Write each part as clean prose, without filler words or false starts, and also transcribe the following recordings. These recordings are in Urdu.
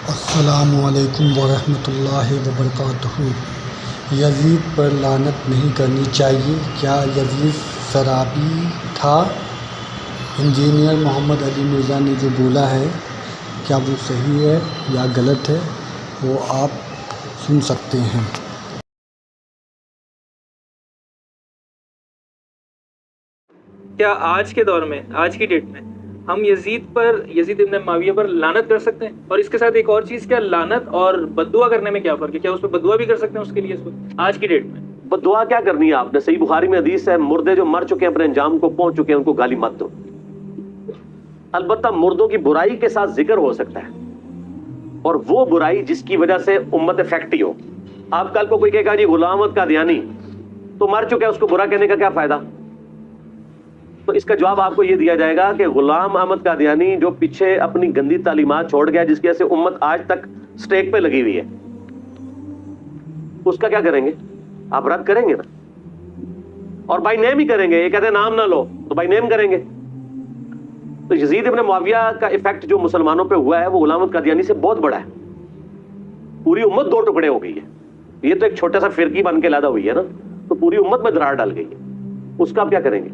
السلام علیکم ورحمۃ اللہ وبرکاتہ۔ یزید پر لعنت نہیں کرنی چاہیے، کیا یزید شرابی تھا؟ انجینئر محمد علی مرزا نے جو بولا ہے، کیا وہ صحیح ہے یا غلط ہے، وہ آپ سن سکتے ہیں۔ کیا آج کے دور میں، آج کی ڈیٹ میں ہم یزید ابن معاویہ پر لعنت کر سکتے ہیں؟ اور اس کے ساتھ ایک اور چیز، کیا لعنت اور بد دعا کرنے میں کیا فرق ہے؟ کیا اس پہ بد دعا بھی کر سکتے ہیں اس کے لیے اس وقت آج کی ڈیٹ میں؟ بد دعا کیا کرنی ہے آپ نے؟ صحیح بخاری میں حدیث ہے، مردے جو مر چکے ہیں اپنے انجام کو پہنچ چکے ہیں ان کو گالی مت دو۔ البتہ مردوں کی برائی کے ساتھ ذکر ہو سکتا ہے، اور وہ برائی جس کی وجہ سے امت افیکٹ ہو۔ آپ کل کو کوئی کہے گا جی غلام احمد قادیانی تو مر چکا ہے، اس کو برا کہنے کا کیا فائدہ؟ تو اس کا جواب آپ کو یہ دیا جائے گا کہ غلام احمد قادیانی جو پیچھے اپنی گندی تعلیمات چھوڑ گیا، جس کی وجہ سے امت آج تک سٹیک پہ لگی ہوئی ہے، اس کا کیا کریں گے؟ آپ رد کریں گے نا، اور بائی نیم ہی کریں گے۔ یہ کہتے ہیں نام نہ لو، تو بائی نیم کریں گے۔ تو یزید ابن معاویہ کا ایفیکٹ جو مسلمانوں پہ ہوا ہے وہ غلام احمد قادیانی سے بہت بڑا ہے۔ پوری امت دو ٹکڑے ہو گئی ہے، یہ تو ایک چھوٹا سا فرقی بن کے علیحدہ ہوئی ہے نا، تو پوری امت میں درار ڈال گئی ہے، اس کا آپ کیا کریں گے؟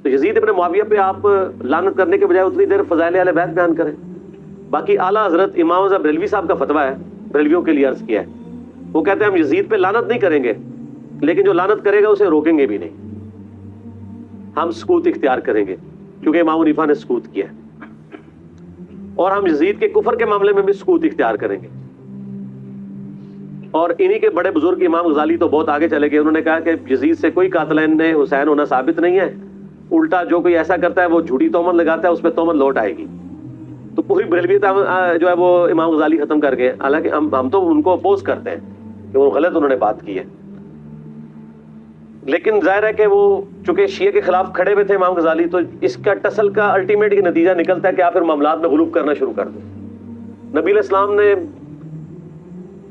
تو یزید ابن معاویہ پہ آپ لعنت کرنے کے بجائے اتنی دیر فضائل اہل بیت بیان کریں۔ باقی اعلیٰ حضرت امام اعظم بریلوی صاحب کا فتویٰ ہے، بریلویوں کے لیے عرض کیا ہے، وہ کہتے ہیں ہم یزید پہ لعنت نہیں کریں گے، لیکن جو لعنت کرے گا اسے روکیں گے بھی نہیں، ہم سکوت اختیار کریں گے، کیونکہ امام حنیفہ نے سکوت کیا ہے، اور ہم یزید کے کفر کے معاملے میں بھی سکوت اختیار کریں گے۔ اور انہی کے بڑے بزرگ امام غزالی تو بہت آگے چلے گئے، انہوں نے کہا کہ یزید سے کوئی قاتلین نے حسین ہونا ثابت نہیں ہے، الٹا جو کوئی ایسا کرتا ہے وہ جھوٹی تہمت لگاتا ہے، اس پہ تہمت لوٹ آئے گی۔ تو پوری بریلویت جو ہے وہ امام غزالی ختم کر گئے، حالانکہ ہم تو ان کو اپوز کرتے ہیں کہ وہ غلط انہوں نے بات کی ہے، لیکن ظاہر ہے کہ وہ چونکہ شیعہ کے خلاف کھڑے ہوئے تھے امام غزالی، تو اس کا ٹسل کا الٹیمیٹ یہ نتیجہ نکلتا ہے کہ آپ پھر معاملات میں غلوب کرنا شروع کر دیں۔ نبی علیہ السلام نے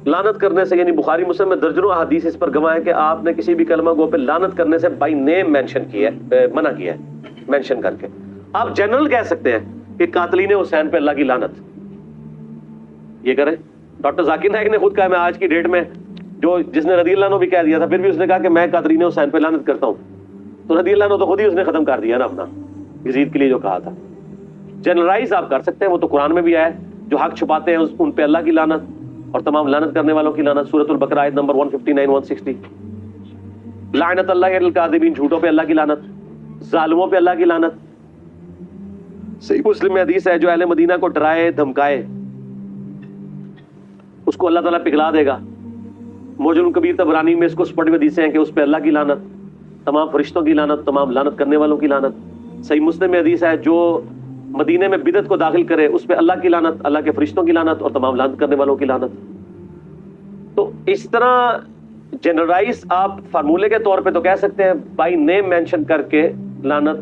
لعنت کرنے سے، یعنی بخاری مسلم میں درجنوں احادیث اس پر گواہ ہے کہ آپ نے کسی بھی کلمہ گو پہ لعنت کرنے سے بائی نیم مینشن کیا ہے، منع کیا ہے مینشن کر کے۔ آپ جنرل کہہ سکتے ہیں کہ قاتلین حسین پہ اللہ کی لعنت، یہ کریں۔ ڈاکٹر ذاکر نائک نے خود کہا، میں آج کی ڈیٹ میں جس نے رضی اللہ عنہ بھی کہہ دیا تھا، پھر بھی اس نے کہا کہ میں قاتلین حسین پہ لعنت کرتا ہوں، تو رضی اللہ عنہ تو خود ہی اس نے ختم کر دیا نا اپنا، یزید کے لیے جو کہا تھا۔ جنرلائز آپ کر سکتے ہیں، وہ تو قرآن میں بھی آیا ہے، جو حق چھپاتے ہیں ان پہ اللہ کی لعنت، اور تمام لعنت کرنے والوں کی لعنت۔ سورۃ البقرہ آیت نمبر 159-160، لعنت اللہ علی الکاذبین، جھوٹوں پہ اللہ کی لعنت، ظالموں پہ اللہ کی لعنت۔ صحیح مسلم میں حدیث ہے، جو اہل مدینہ کو ڈرائے دھمکائے اس کو اللہ تعالیٰ پگھلا دے گا۔ موجم الکبیر طبرانی میں اس کو سپورٹنگ حدیثیں ہیں کہ اس پہ اللہ کی لعنت، تمام فرشتوں کی لعنت، تمام لعنت کرنے والوں کی لعنت۔ صحیح مسلم میں حدیث ہے، جو مدینے میں بدعت کو داخل کرے اس پہ اللہ کی لعنت، اللہ کے فرشتوں کی لعنت، اور تمام لعنت کرنے والوں کی لعنت۔ تو اس طرح جنرلائز آپ فارمولے کے طور پہ تو کہہ سکتے ہیں، بائی نیم مینشن کر کے لعنت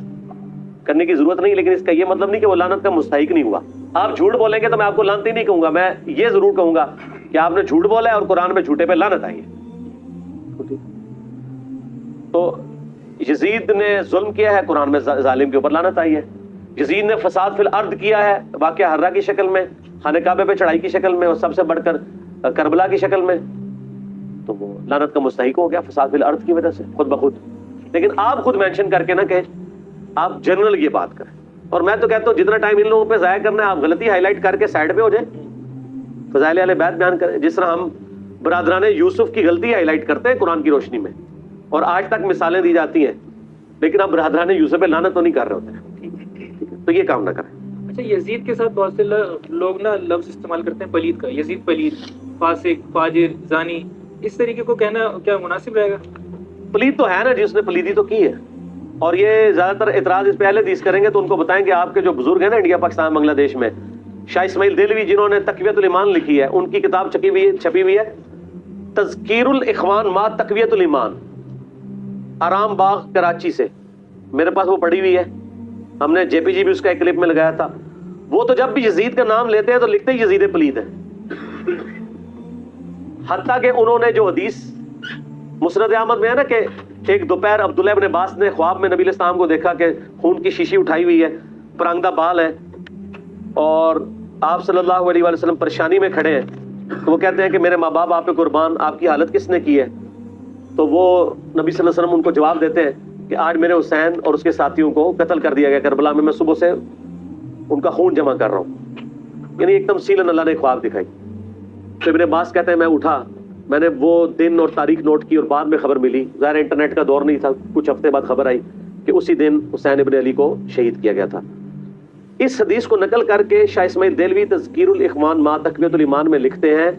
کرنے کی ضرورت نہیں، لیکن اس کا یہ مطلب نہیں کہ وہ لعنت کا مستحق نہیں ہوا۔ آپ جھوٹ بولیں گے تو میں آپ کو لعنتی نہیں کہوں گا، میں یہ ضرور کہوں گا کہ آپ نے جھوٹ بولا ہے اور قرآن میں جھوٹے پہ لعنت آئی ہے۔ تو یزید نے ظلم کیا ہے، قرآن میں ظالم کے اوپر لعنت آئی ہے۔ یزید نے فساد فی الارض کیا ہے، واقعہ حرہ کی شکل میں، خانہ کعبہ پہ چڑھائی کی شکل میں، اور سب سے بڑھ کر کربلا کی شکل میں، تو وہ لعنت کا مستحق ہو گیا فساد فی الارض کی وجہ سے خود بخود۔ لیکن آپ خود مینشن کر کے نہ کہیں، آپ جنرل یہ بات کریں۔ اور میں تو کہتا ہوں جتنا ٹائم ان لوگوں پہ ضائع کرنا ہے، آپ غلطی ہائی لائٹ کر کے سائڈ پہ ہو جائیں، فضائل اہل بیت بیان کریں، جس طرح ہم برادران یوسف کی غلطی ہائی لائٹ کرتے ہیں قرآن کی روشنی میں، اور آج تک مثالیں دی جاتی ہیں، لیکن آپ برادران یوسف پہ لعنت تو نہیں کر رہے ہوتے ہیں، تو یہ کام نہ کریں۔ اچھا، یزید کے ساتھ بہت سے لوگ نا لفظ استعمال کرتے ہیں پلید کا، یزید پلید، فاسق، فاجر، زانی، اس طریقے کو کہنا کیا مناسب رہے گا؟ پلید تو ہے نا جس نے پلیدی تو کی ہے، اور یہ زیادہ تر اعتراض اس پہ اہل حدیث کریں گے تو ان کو بتائیں کہ آپ کے جو بزرگ ہیں نا انڈیا پاکستان بنگلہ دیش میں، شاہ اسماعیل دہلوی جنہوں نے تقویت الایمان لکھی ہے، ان کی کتاب چھپی ہوئی ہے تذکیر الاخوان ما تقویت الایمان، آرام باغ کراچی سے، میرے پاس وہ پڑھی ہوئی ہے، ہم نے جے پی جی بھی اس کا ایک کلپ میں لگایا تھا۔ وہ تو جب بھی یزید کا نام لیتے ہیں تو لکھتے ہی یزید پلید ہے، حتیٰ کہ انہوں نے جو حدیث مسند احمد میں ہے نا کہ ایک دوپہر عبداللہ ابن عباس نے خواب میں نبی علیہ السلام کو دیکھا کہ خون کی شیشی اٹھائی ہوئی ہے، پرانگدہ بال ہے، اور آپ صلی اللہ علیہ وسلم پریشانی میں کھڑے ہیں تو وہ کہتے ہیں کہ میرے ماں باپ آپ پہ قربان، آپ کی حالت کس نے کی ہے؟ تو وہ نبی صلی اللہ علیہ وسلم ان کو جواب دیتے ہیں کہ آج میرے حسین اور اس کے ساتھیوں کو قتل کر دیا گیا کربلا میں صبح سے ان کا خون جمع کر رہا ہوں. یعنی ایک تمثیلاً اللہ نے خواب دکھائی. تو ابن عباس کہتے ہیں میں اٹھا، میں نے وہ دن اور تاریخ نوٹ کی اور بعد میں خبر ملی، ظاہر انٹرنیٹ کا دور نہیں تھا، کچھ ہفتے بعد خبر آئی کہ اسی دن حسین ابن علی کو شہید کیا گیا تھا. اس حدیث کو نقل کر کے شاہ اسماعیل دہلوی تذکیر الاخوان ما تقویۃ الایمان میں لکھتے ہیں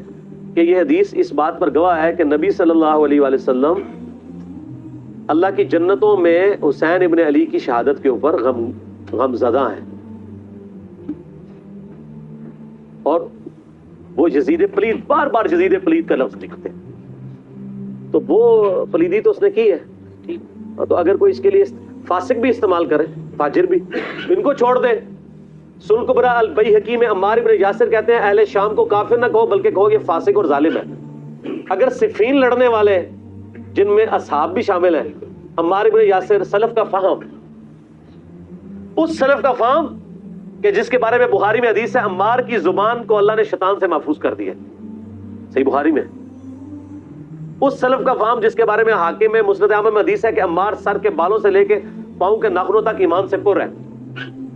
کہ یہ حدیث اس بات پر گواہ ہے کہ نبی صلی اللہ علیہ وآلہ وسلم اللہ کی جنتوں میں حسین ابن علی کی شہادت کے اوپر غم زدہ ہیں. اور وہ یزید پلید، بار بار یزید پلید کا لفظ لکھتے ہیں، تو وہ پلیدی تو اس نے کی ہے. تو اگر کوئی اس کے لیے فاسق بھی استعمال کرے، فاجر بھی، ان کو چھوڑ دے. سنن کبریٰ البیہقی میں عمار ابن یاسر کہتے ہیں اہل شام کو کافر نہ کہو بلکہ کہو یہ فاسق اور ظالم ہے. اگر صفین لڑنے والے جن میں اصحاب بھی شامل ہیں، عمار ابن یاسر، سلف کا فہم، اس سلف کا فہم کہ جس کے بارے میں بخاری میں حدیث ہے عمار کی زبان کو اللہ نے شیطان سے محفوظ کر دیا، صحیح بخاری میں. اس سلف کا فہم جس کے بارے میں حاکم میں مسند احمد میں حدیث ہے کہ عمار سر کے بالوں سے لے کے پاؤں کے ناخنوں تک ایمان سے پر ہے،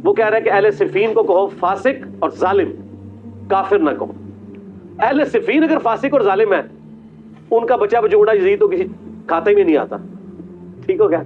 وہ کہہ رہا ہے کہ اہل صفین کو کہو فاسق اور ظالم، کافر نہ کہو. اہل صفین اگر فاسق اور ظالم ہے، ان کا بچہ بچوڑا یزید تو کسی کھاتا ہی میں نہیں آتا. ٹھیک ہو گیا.